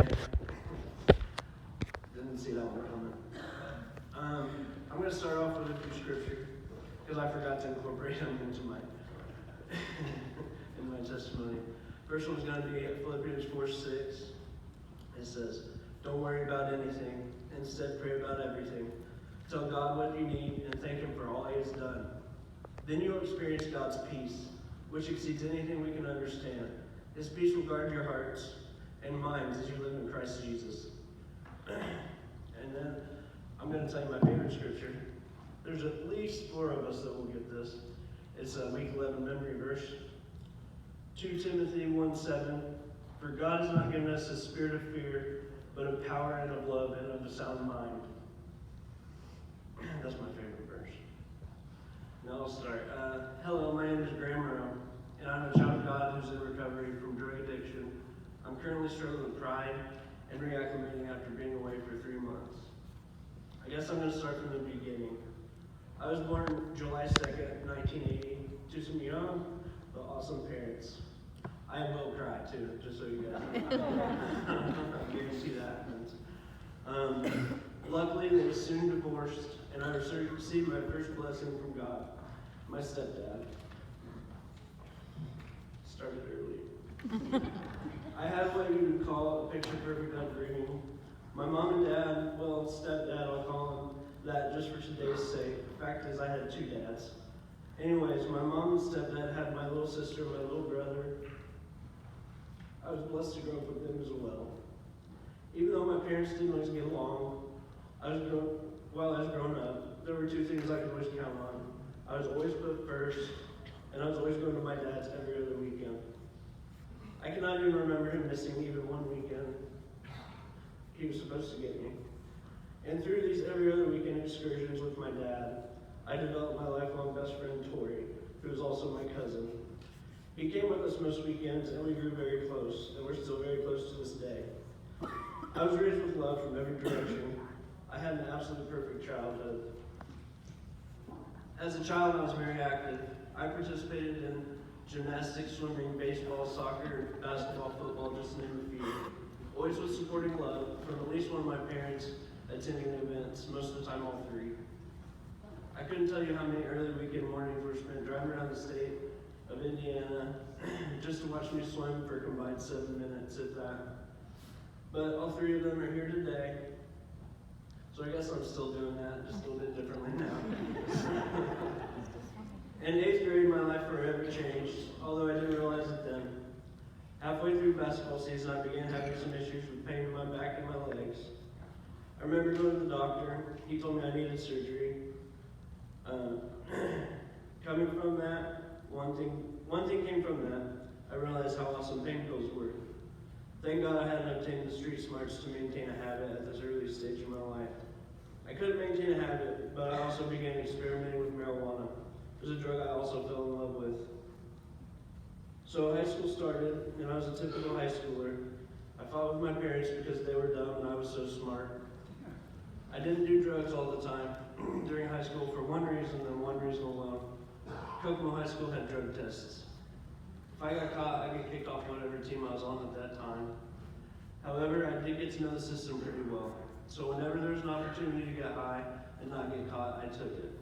today. Didn't see that one coming. I'm going to start off with a few scriptures because I forgot to incorporate them into my in my testimony. First one's going to be Philippians 4:6. It says, "Don't worry about anything. Instead, pray about everything. Tell God what you need and thank Him for all He has done. Then you'll experience God's peace, which exceeds anything we can understand. His peace will guard your hearts and minds as you live in Christ Jesus." And then I'm going to tell you my favorite scripture. There's at least 4 of us that will get this. It's a week 11 memory verse. 2 Timothy 1:7. "For God has not given us a spirit of fear, but of power and of love and of a sound mind." That's my favorite verse. Now I'll start. Hello, my name is Graham Rowe, and I'm a child of God who's in recovery from drug addiction. I'm currently struggling with pride and reacclimating after being away for 3 months. I guess I'm going to start from the beginning. I was born July 2nd, 1980, to some young but awesome parents. I will cry too, just so you guys know. I guarantee that happens. Luckily, they were soon divorced, and I received my first blessing from God, my stepdad. Started early. I had what you would call a picture-perfect upbringing. My mom and dad, well, stepdad, I'll call him that just for today's sake. The fact is, I had 2 dads. Anyways, my mom and stepdad had my little sister, my little brother. I was blessed to grow up with them as well. Even though my parents didn't always get along, while I was growing up, there were 2 things I could always count on. I was always put first, and I was always going to my dad's every other weekend. I cannot even remember him missing even one weekend he was supposed to get me. And through these every other weekend excursions with my dad, I developed my lifelong best friend, Tori, who is also my cousin. He came with us most weekends, and we grew very close, and we're still very close to this day. I was raised with love from every direction. I had an absolutely perfect childhood. As a child, I was very active. I participated in gymnastics, swimming, baseball, soccer, basketball, football, just to name a few. Always with supporting love from at least one of my parents attending the events, most of the time all 3. I couldn't tell you how many early weekend mornings were spent driving around the state of Indiana just to watch me swim for a combined 7 minutes at that. But all 3 of them are here today, so I guess I'm still doing that, just a little bit differently now. In 8th grade, my life forever changed, although I didn't realize it then. Halfway through basketball season, I began having some issues with pain in my back and my legs. I remember going to the doctor. He told me I needed surgery. Coming from that, one thing came from that. I realized how awesome pain pills were. Thank God I hadn't obtained the street smarts to maintain a habit at this early stage of my life. I couldn't maintain a habit, but I also began experimenting with marijuana. It was a drug I also fell in love with. So high school started, and I was a typical high schooler. I fought with my parents because they were dumb and I was so smart. I didn't do drugs all the time during high school for one reason and one reason alone. Kokomo High School had drug tests. If I got caught, I'd get kicked off whatever team I was on at that time. However, I did get to know the system pretty well. So whenever there was an opportunity to get high and not get caught, I took it.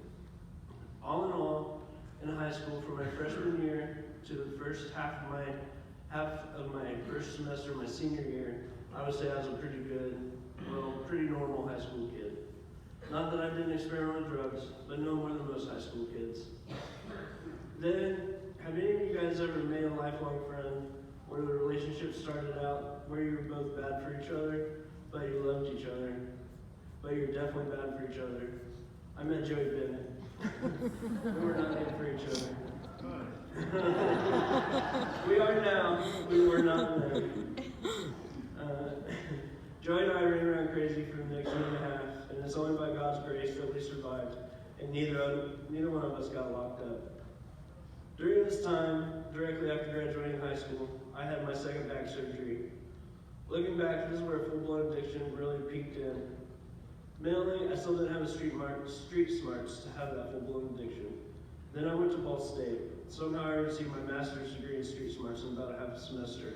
All in all, in high school, from my freshman year to the first half of my first semester, my senior year, I would say I was a pretty normal high school kid. Not that I didn't experiment with drugs, but no more than most high school kids. Then, have any of you guys ever made a lifelong friend where the relationship started out where you were both bad for each other, but you loved each other, but you're definitely bad for each other? I met Joey Bennett. We were not good for each other. We are now. We were not then. Joey and I ran around crazy for the next year and a half, and it's only by God's grace that we survived, and neither one of us got locked up. During this time, directly after graduating high school, I had my second back surgery. Looking back, this is where full-blown addiction really peaked in. Mentally, I still didn't have the street smarts to have that full-blown addiction. Then I went to Ball State. Somehow I received my master's degree in street smarts in about a half a semester.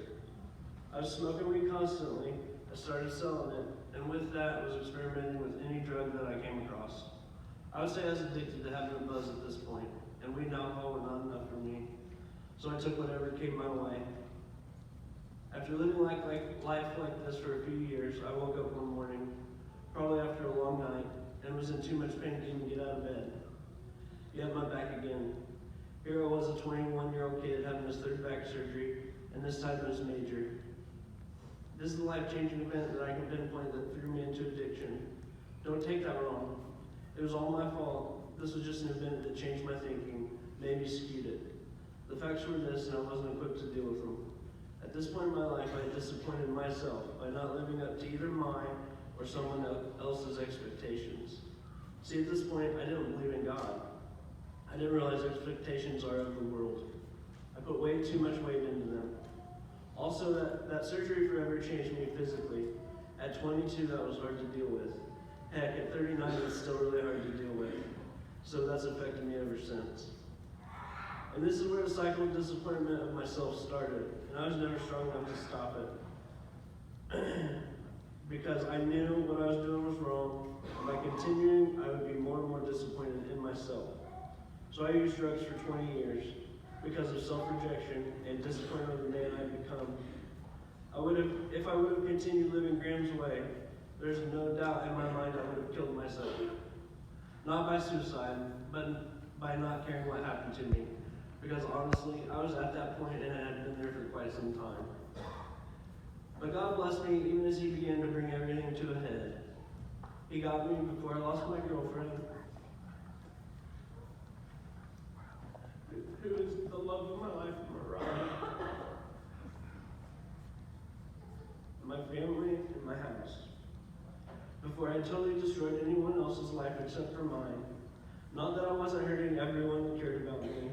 I was smoking weed constantly, I started selling it, and with that was experimenting with any drug that I came across. I would say I was addicted to having a buzz at this point, and weed and alcohol were not enough for me, so I took whatever came my way. After living life like this for a few years, I woke up one morning, probably after a long night, and was in too much pain to even get out of bed. Yet my back again. Here I was, a 21-year-old kid having his third back surgery, and this time it was major. This is a life-changing event that I can pinpoint that threw me into addiction. Don't take that wrong. It was all my fault. This was just an event that changed my thinking, maybe skewed it. The facts were this, and I wasn't equipped to deal with them. At this point in my life, I had disappointed myself by not living up to either mine or someone else's expectations. See, at this point, I didn't believe in God. I didn't realize expectations are of the world. I put way too much weight into them. Also, that surgery forever changed me physically. At 22, that was hard to deal with. Heck, at 39, it's still really hard to deal with. So that's affected me ever since. And this is where the cycle of disappointment of myself started, and I was never strong enough to stop it. Because I knew what I was doing was wrong. By continuing, I would be more and more disappointed in myself. So I used drugs for 20 years because of self-rejection and disappointment of the man I'd become. If I would have continued living Graham's way, there's no doubt in my mind I would have killed myself. Not by suicide, but by not caring what happened to me. Because honestly, I was at that point and I had been there for quite some time. But God blessed me even as He began to bring everything to a head. He got me before I lost my girlfriend, who is the love of my life, Mariah, my family, and my house. Before I totally destroyed anyone else's life except for mine. Not that I wasn't hurting everyone that cared about me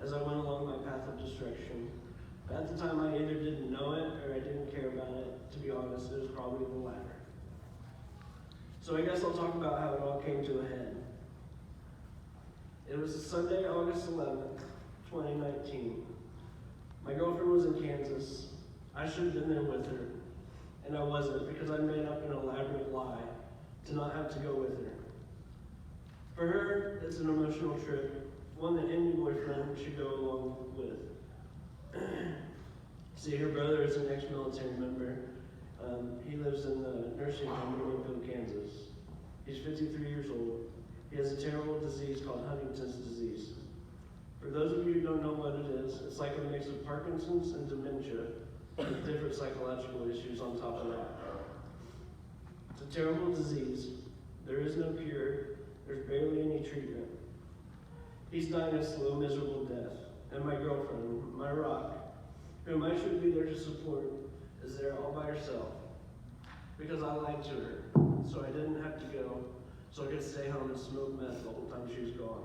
as I went along my path of destruction. But at the time, I either didn't know it or I didn't care about it. To be honest, it was probably the latter. So I guess I'll talk about how it all came to a head. It was Sunday, August 11th, 2019. My girlfriend was in Kansas. I should have been there with her, and I wasn't because I made up an elaborate lie to not have to go with her. For her, it's an emotional trip, one that any boyfriend should go along with. See, her brother is an ex-military member. He lives in the nursing home in Winfield, Kansas. He's 53 years old. He has a terrible disease called Huntington's disease. For those of you who don't know what it is, it's like a mix of Parkinson's and dementia with different psychological issues on top of that. It's a terrible disease. There is no cure. There's barely any treatment. He's dying a slow, miserable death. And my girlfriend, my rock, whom I should be there to support, is there all by herself. Because I lied to her, so I didn't have to go, so I could stay home and smoke meth the whole time she was gone.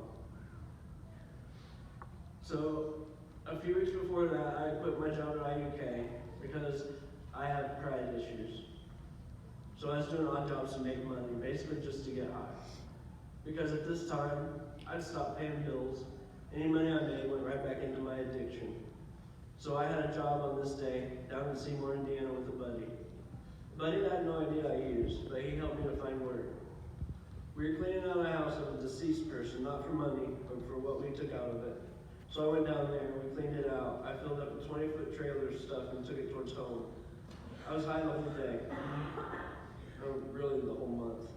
So, a few weeks before that, I quit my job at IUK because I have pride issues. So I was doing odd jobs to make money, basically just to get high. Because at this time, I'd stopped paying bills. Any money I made went right back into my addiction. So I had a job on this day down in Seymour, Indiana with a buddy. Buddy had no idea I used, but he helped me to find work. We were cleaning out a house of a deceased person, not for money, but for what we took out of it. So I went down there and we cleaned it out. I filled up a 20-foot trailer of stuff and took it towards home. I was high the whole day. Or really the whole month.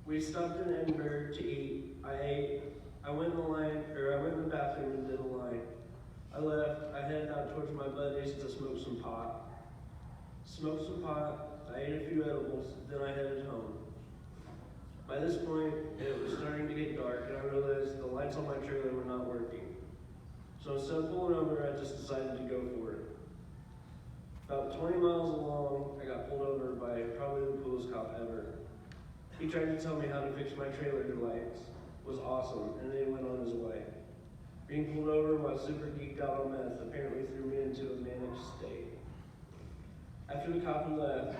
We stopped in Edinburgh to eat. I ate. I went in the bathroom and did a line. I left. I headed out towards my buddies to smoke some pot. Smoked some pot. I ate a few edibles. Then I headed home. By this point, it was starting to get dark, and I realized the lights on my trailer were not working. So instead of pulling over, I just decided to go for it. About 20 miles along, I got pulled over by probably the coolest cop ever. He tried to tell me how to fix my trailer lights. It was awesome, and then he went on his way. Being pulled over while super geeked out on meth apparently threw me into a manic state. After the cop had left,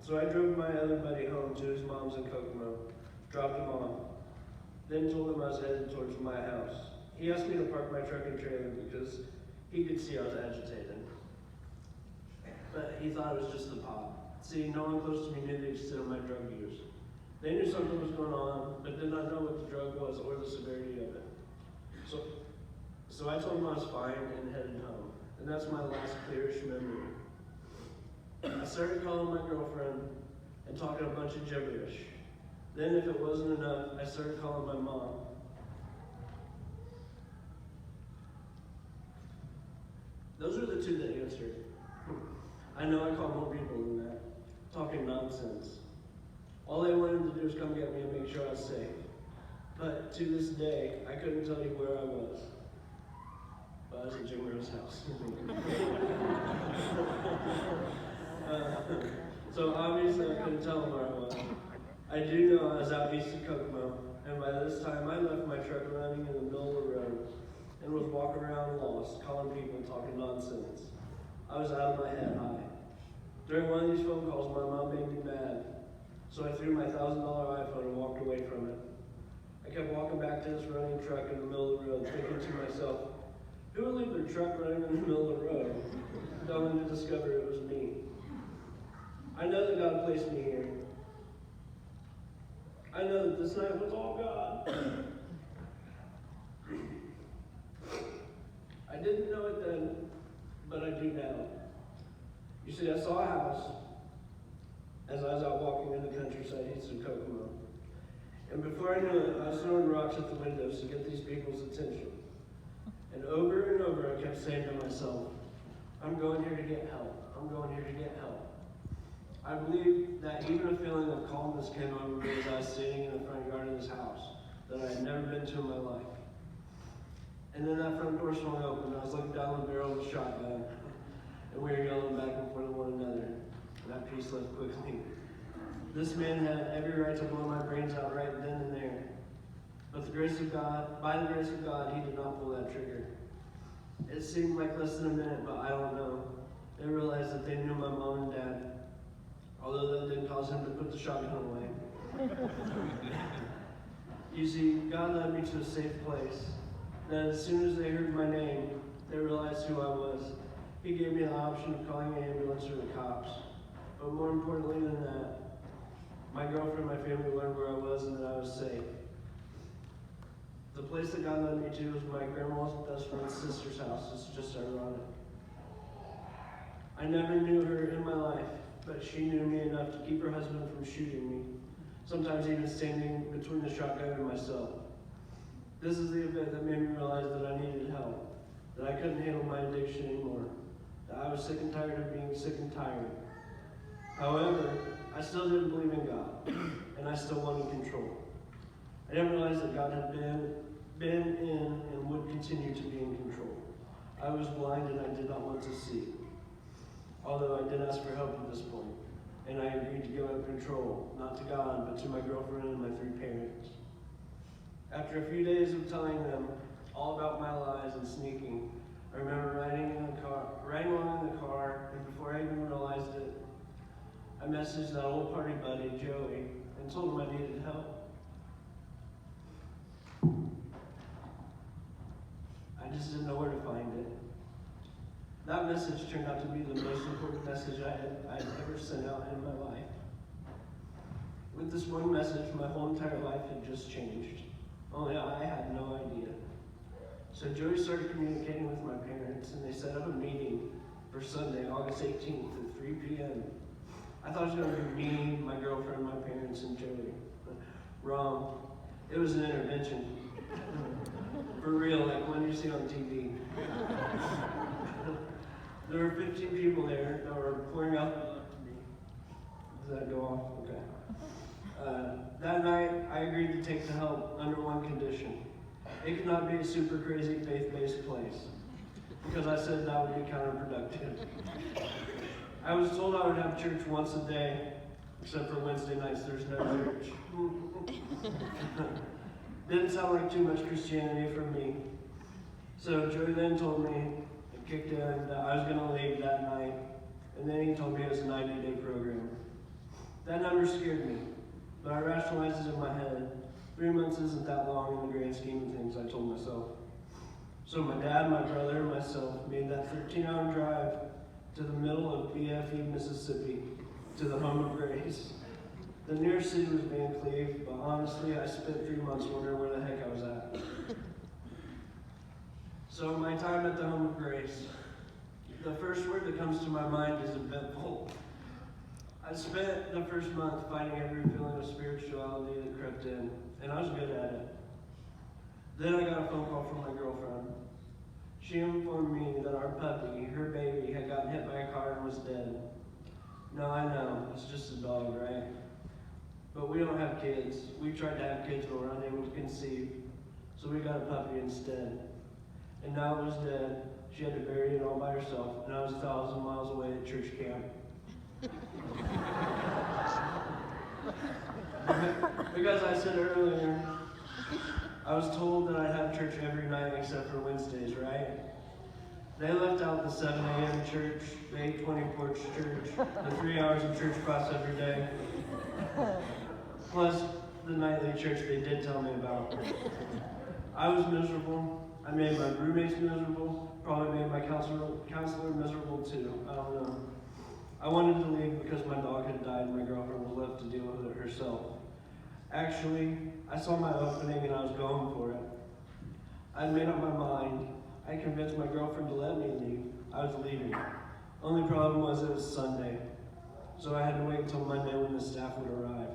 So I drove my other buddy home to his mom's in Kokomo, dropped him off, then told him I was headed towards my house. He asked me to park my truck and trailer because he could see I was agitated. he thought it was just the pot. See, no one close to me knew the extent of my drug use. They knew something was going on, but did not know what the drug was or the severity of it. So I told him I was fine and headed home. And that's my last clearish memory. I started calling my girlfriend and talking a bunch of gibberish. Then, if it wasn't enough, I started calling my mom. Those are the two that answered. I know I called more people than that, talking nonsense. All they wanted to do was come get me and make sure I was safe. But to this day, I couldn't tell you where I was. But I was at Jim Rose' house. So obviously I couldn't tell them where I was. I do know I was out east of Kokomo, and by this time I left my truck running in the middle of the road and was walking around lost, calling people and talking nonsense. I was out of my head high. During one of these phone calls, my mom made me mad, so I threw my $1,000 iPhone and walked away from it. I kept walking back to this running truck in the middle of the road, thinking to myself, who would leave their truck running in the middle of the road, only to discover it was me? I know that God placed me here. I know that this night was all God. I didn't know it then, but I do now. You see, I saw a house as I was out walking in the countryside east of Kokomo. And before I knew it, I was throwing rocks at the windows to get these people's attention. And over, I kept saying to myself, I'm going here to get help. I'm going here to get help. I believe that even a feeling of calmness came over me as I was standing in the front yard of this house that I had never been to in my life. And then that front door swung open, and I was looking down the barrel of a shotgun, and we were yelling back and forth at one another, and that piece left quickly. This man had every right to blow my brains out right then and there. But by the grace of God, he did not pull that trigger. It seemed like less than a minute, but I don't know. They realized that they knew my mom and dad, although that didn't cause him to put the shotgun away. You see, God led me to a safe place. Then as soon as they heard my name, they realized who I was. He gave me the option of calling an ambulance or the cops. But more importantly than that, my girlfriend and my family learned where I was and that I was safe. The place that God led me to was my grandma's best friend's sister's house. It's just ironic. I never knew her in my life, but she knew me enough to keep her husband from shooting me, sometimes even standing between the shotgun and myself. This is the event that made me realize that I needed help, that I couldn't handle my addiction anymore, that I was sick and tired of being sick and tired. However, I still didn't believe in God, and I still wanted control. I didn't realize that God had been in and would continue to be in control. I was blind and I did not want to see. Although I did ask for help at this point, and I agreed to give up control, not to God, but to my girlfriend and my 3 parents. After a few days of telling them all about my lies and sneaking, I remember riding along in the car, and before I even realized it, I messaged that old party buddy, Joey, and told him I needed help. I just didn't know where to find it. That message turned out to be the most important message I'd ever sent out in my life. With this one message, my whole entire life had just changed. Only I had no idea. So Joey started communicating with my parents, and they set up a meeting for Sunday, August 18th at 3 p.m. I thought it was going to be me, my girlfriend, my parents, and Joey. Wrong. It was an intervention. For real, like one you see on TV. There were 15 people there that were pouring out. Does that go off? Okay. That night, I agreed to take the help under one condition. It could not be a super crazy faith-based place, because I said that would be counterproductive. I was told I would have church once a day, except for Wednesday nights, there's no church. Didn't sound like too much Christianity for me. So Joey then told me, it kicked in, that I was going to leave that night, and then he told me it was a 90-day program. That number scared me, but I rationalized it in my head. 3 months isn't that long in the grand scheme of things, I told myself. So my dad, my brother, and myself made that 13-hour drive to the middle of BFE, Mississippi, to the home of grace. The nearest city was Van Cleve, but honestly, I spent 3 months wondering where the heck I was at. So my time at the home of grace, the first word that comes to my mind is eventful. I spent the first month fighting every feeling of spirituality that crept in, and I was good at it. Then I got a phone call from my girlfriend. She informed me that our puppy, her baby, had gotten hit by a car and was dead. No, I know, it's just a dog, right? But we don't have kids. We tried to have kids, but we're unable to conceive. So we got a puppy instead. And now it was dead. She had to bury it all by herself, and I was 1,000 miles away at church camp. Because I said earlier, I was told that I'd have church every night except for Wednesdays, right? They left out the 7 a.m. church, the 8:20 porch church, the 3 hours of church class every day, plus the nightly church they did tell me about. I was miserable. I made my roommates miserable, probably made my counselor miserable too. I don't know. I wanted to leave because my dog had died and my girlfriend was left to deal with it herself. Actually, I saw my opening and I was going for it. I'd made up my mind. I convinced my girlfriend to let me leave. I was leaving. Only problem was it was Sunday, so I had to wait until Monday when the staff would arrive.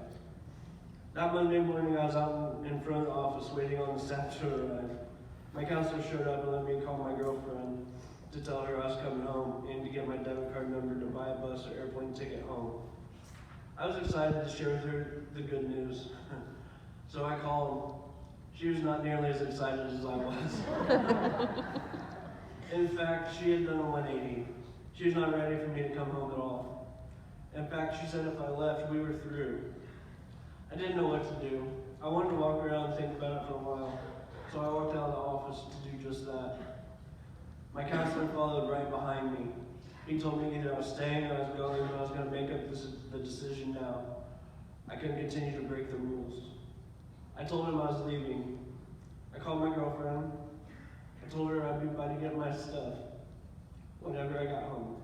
That Monday morning, I was out in front of the office waiting on the staff to arrive. My counselor showed up and let me call my girlfriend to tell her I was coming home and to get my debit card number to buy a bus or airplane ticket home. I was excited to share with her the good news, so I called. She was not nearly as excited as I was. In fact, she had done a 180. She was not ready for me to come home at all. In fact, she said if I left, we were through. I didn't know what to do. I wanted to walk around and think about it for a while, so I walked out of the office to do just that. My counselor followed right behind me. He told me either I was staying or I was going, but I was going to make up the decision now. I couldn't continue to break the rules. I told him I was leaving. I called my girlfriend. I told her I'd be by to get my stuff whenever I got home.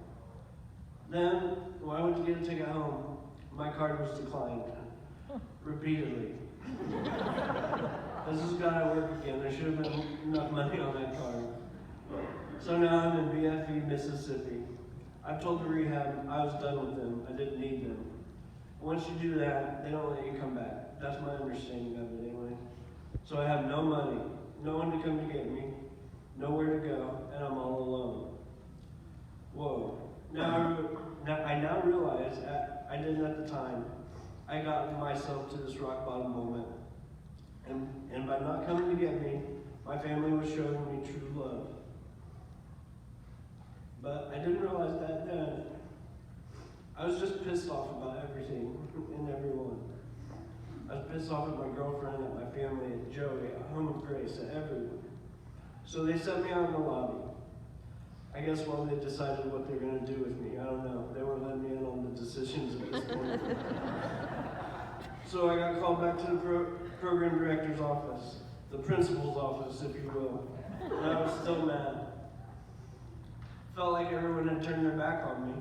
Then, when I went to get a ticket home, my card was declined. Repeatedly. This has got to work again. There should have been enough money on that card. So now I'm in BFE, Mississippi. I've told the rehab I was done with them. I didn't need them. Once you do that, they don't let you come back. That's my understanding of it anyway. So I have no money, no one to come to get me, nowhere to go, and I'm all alone. Whoa. I now realize, I didn't at the time, I got myself to this rock bottom moment. And by not coming to get me, my family was showing me true love. But I didn't realize that then. I was just pissed off about everything and everyone. I was pissed off at my girlfriend, at my family, at Joey, at Home of Grace, at everyone. So they sent me out in the lobby. I guess while they decided what they were going to do with me. I don't know. They weren't letting me in on the decisions at this point. So I got called back to the program director's office, the principal's office, if you will. And I was still mad. Felt like everyone had turned their back on me.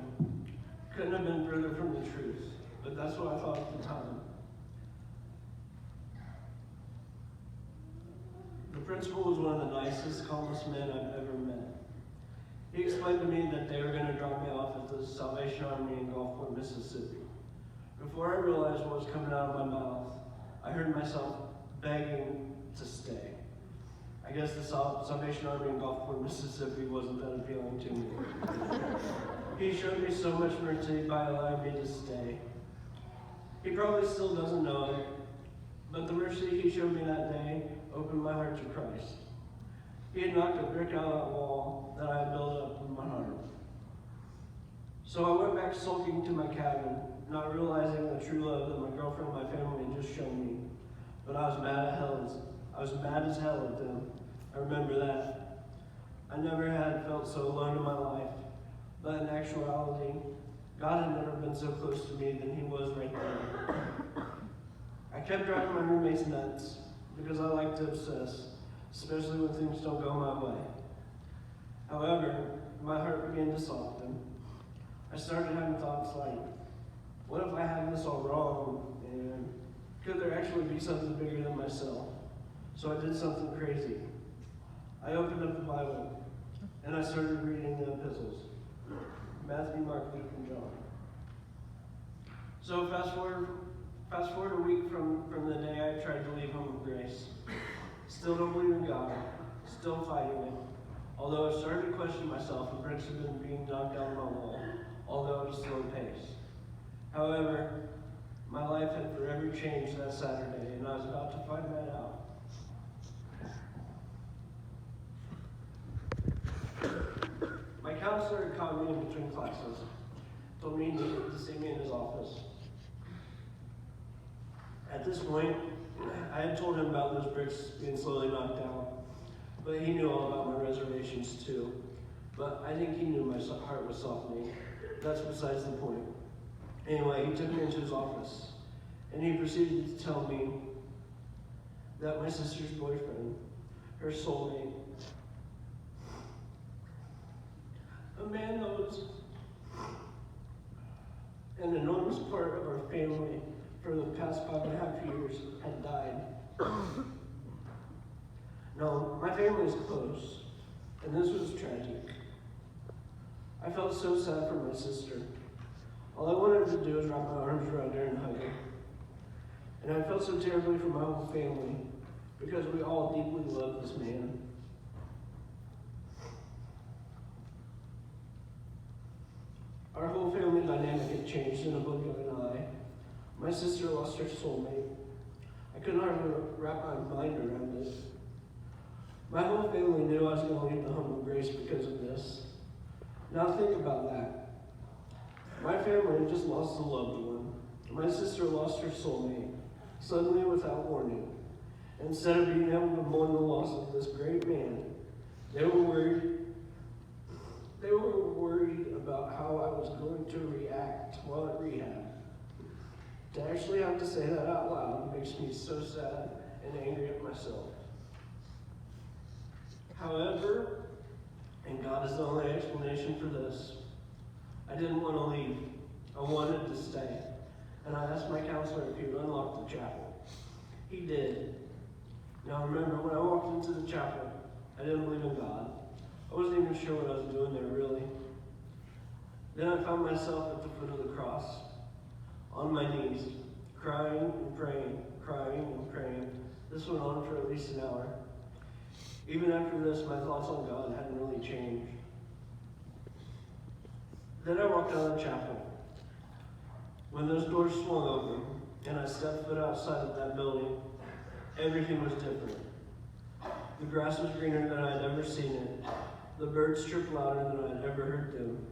Couldn't have been further from the truth, but that's what I thought at the time. The principal was one of the nicest, calmest men I've ever met. He explained to me that they were going to drop me off at the Salvation Army in Gulfport, Mississippi. Before I realized what was coming out of my mouth, I heard myself begging to stay. I guess the Salvation Army in Gulfport, Mississippi wasn't that appealing to me. He showed me so much mercy by allowing me to stay. He probably still doesn't know it, but the mercy he showed me that day opened my heart to Christ. He had knocked a brick out of that wall that I had built up in my heart. So I went back sulking to my cabin, not realizing the true love that my girlfriend and my family had just shown me. But I was mad as hell at them. I remember that. I never had felt so alone in my life. But in actuality, God had never been so close to me than he was right there. I kept driving my roommates nuts because I like to obsess, especially when things don't go my way. However, my heart began to soften. I started having thoughts like, what if I have this all wrong? And could there actually be something bigger than myself? So I did something crazy. I opened up the Bible and I started reading the epistles. Matthew, Mark, Luke, and John. So fast forward a week from the day I tried to leave Home of Grace. Still don't believe in God. Still fighting it. Although I started to question myself, and bricks have been being knocked down my wall, although at a slow pace. However, my life had forever changed that Saturday, and I was about to find that out. My counselor had caught me in between classes, told me he needed to see me in his office. At this point, I had told him about those bricks being slowly knocked down, but he knew all about my reservations too. But I think he knew my heart was softening. That's besides the point. Anyway, he took me into his office, and he proceeded to tell me that my sister's boyfriend, her soulmate, a man that was an enormous part of our family for the past 5.5 years, had died. No, my family is close, and this was tragic. I felt so sad for my sister. All I wanted to do was wrap my arms around her and hug her. And I felt so terribly for my whole family, because we all deeply love this man. Our whole family dynamic had changed in a blink of an eye. My sister lost her soulmate. I couldn't hardly wrap my mind around it. My whole family knew I was going to leave the Home of Grace because of this. Now think about that. My family had just lost a loved one. My sister lost her soulmate, suddenly without warning. Instead of being able to mourn the loss of this great man, they were worried about how I was going to react while at rehab. To actually have to say that out loud makes me so sad and angry at myself. However, and God is the only explanation for this, I didn't want to leave. I wanted to stay. And I asked my counselor if he would unlock the chapel. He did. Now remember, when I walked into the chapel, I didn't believe in God. I wasn't even sure what I was doing there, really. Then I found myself at the foot of the cross, on my knees, crying and praying, crying and praying. This went on for at least an hour. Even after this, my thoughts on God hadn't really changed. Then I walked out of the chapel. When those doors swung open and I stepped foot outside of that building, everything was different. The grass was greener than I'd ever seen it. The birds chirped louder than I'd ever heard them.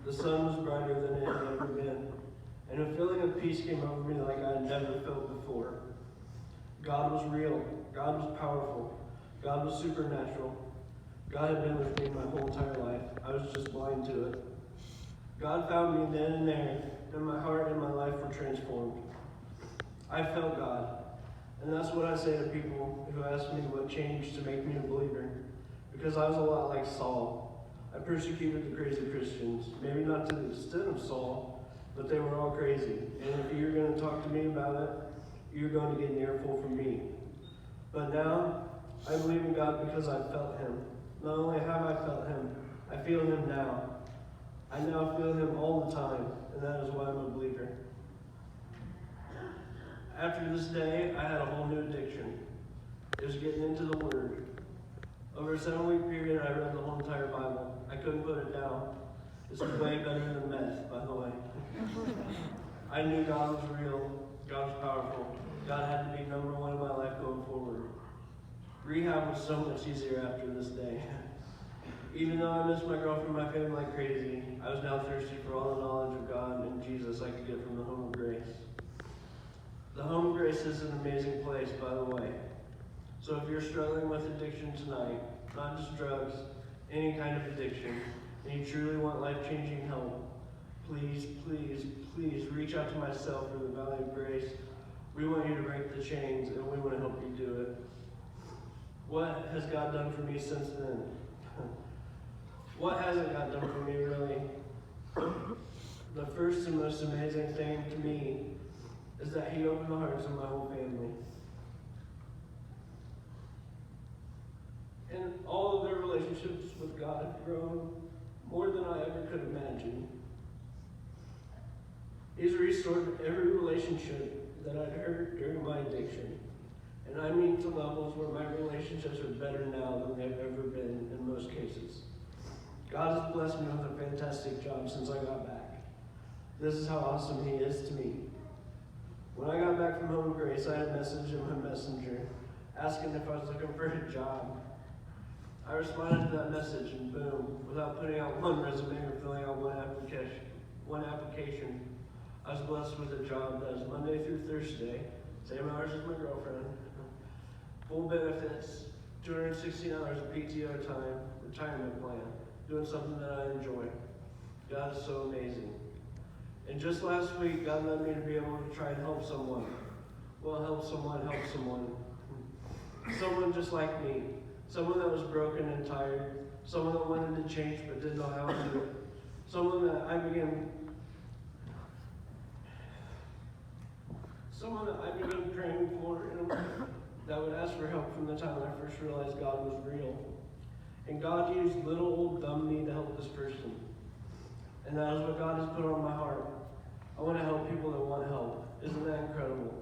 The sun was brighter than it had ever been. And a feeling of peace came over me like I had never felt before. God was real. God was powerful. God was supernatural. God had been with me my whole entire life. I was just blind to it. God found me then and there, and my heart and my life were transformed. I felt God. And that's what I say to people who ask me what changed to make me a believer. Because I was a lot like Saul. I persecuted the crazy Christians. Maybe not to the extent of Saul, but they were all crazy. And if you're going to talk to me about it, you're going to get an earful from me. But now, I believe in God because I felt Him. Not only have I felt Him, I feel Him now. I now feel Him all the time, and that is why I'm a believer. After this day, I had a whole new addiction. It was getting into the Word. Over a 7-week period, I read the whole entire Bible. I couldn't put it down. This is way better than meth, by the way. I knew God was real. God was powerful. God had to be number one in my life going forward. Rehab was so much easier after this day. Even though I missed my girlfriend and my family like crazy, I was now thirsty for all the knowledge of God and Jesus I could get from the Home of Grace. The Home of Grace is an amazing place, by the way. So if you're struggling with addiction tonight, not just drugs, any kind of addiction, and you truly want life-changing help, please, please, please reach out to myself or the Valley of Grace. We want you to break the chains, and we want to help you do it. What has God done for me since then? What hasn't God done for me, really? The first and most amazing thing to me is that he opened the hearts of my whole family. And all of their relationships with God have grown more than I ever could imagine. He's restored every relationship that I'd hurt during my addiction. And I mean to levels where my relationships are better now than they've ever been in most cases. God has blessed me with a fantastic job since I got back. This is how awesome he is to me. When I got back from Home Grace, I had a message in my messenger asking if I was looking for a job. I responded to that message and boom, without putting out one resume or filling out one application, I was blessed with a job that is Monday through Thursday, same hours as my girlfriend, full benefits, 216 hours of PTO time, retirement plan, doing something that I enjoy. God is so amazing. And just last week, God led me to be able to try and help someone. Well, help someone. Someone just like me. Someone that was broken and tired. Someone that wanted to change but didn't know how to do it. Someone that I began praying for in a way that would ask for help from the time I first realized God was real. And God used little old dumb me to help this person. And that is what God has put on my heart. I want to help people that want help. Isn't that incredible?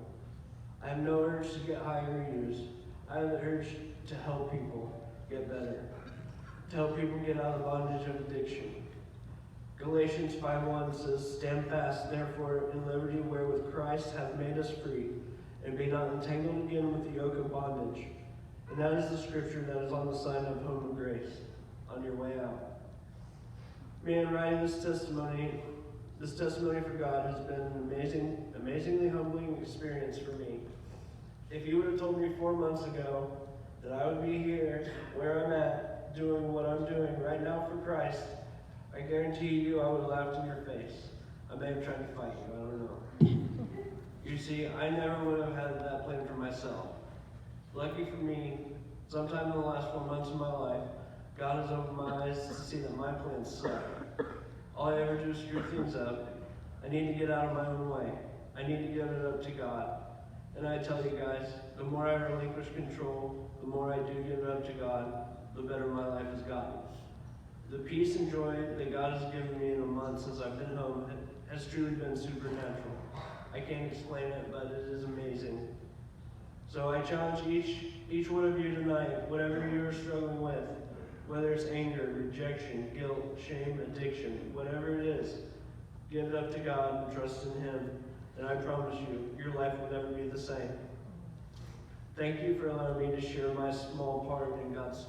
I have no urge to get high or used. I have the urge to help people get better. To help people get out of the bondage of addiction. Galatians 5:1 says, "Stand fast, therefore, in liberty wherewith Christ hath made us free, and be not entangled again with the yoke of bondage." And that is the scripture that is on the sign of Home of Grace on your way out. Man, writing this testimony for God has been an amazingly humbling experience for me. If you would have told me 4 months ago that I would be here, where I'm at, doing what I'm doing right now for Christ, I guarantee you I would have laughed in your face. I may have tried to fight you, I don't know. You see, I never would have had that plan for myself. Lucky for me, sometime in the last 4 months of my life, God has opened my eyes to see that my plans suck. All I ever do is screw things up. I need to get out of my own way. I need to give it up to God. And I tell you guys, the more I relinquish control, the more I do give it up to God, the better my life has gotten. The peace and joy that God has given me in a month since I've been home has truly been supernatural. I can't explain it, but it is amazing. So I challenge each one of you tonight, whatever you are struggling with, whether it's anger, rejection, guilt, shame, addiction, whatever it is, give it up to God and trust in Him. And I promise you, your life will never be the same. Thank you for allowing me to share my small part in God's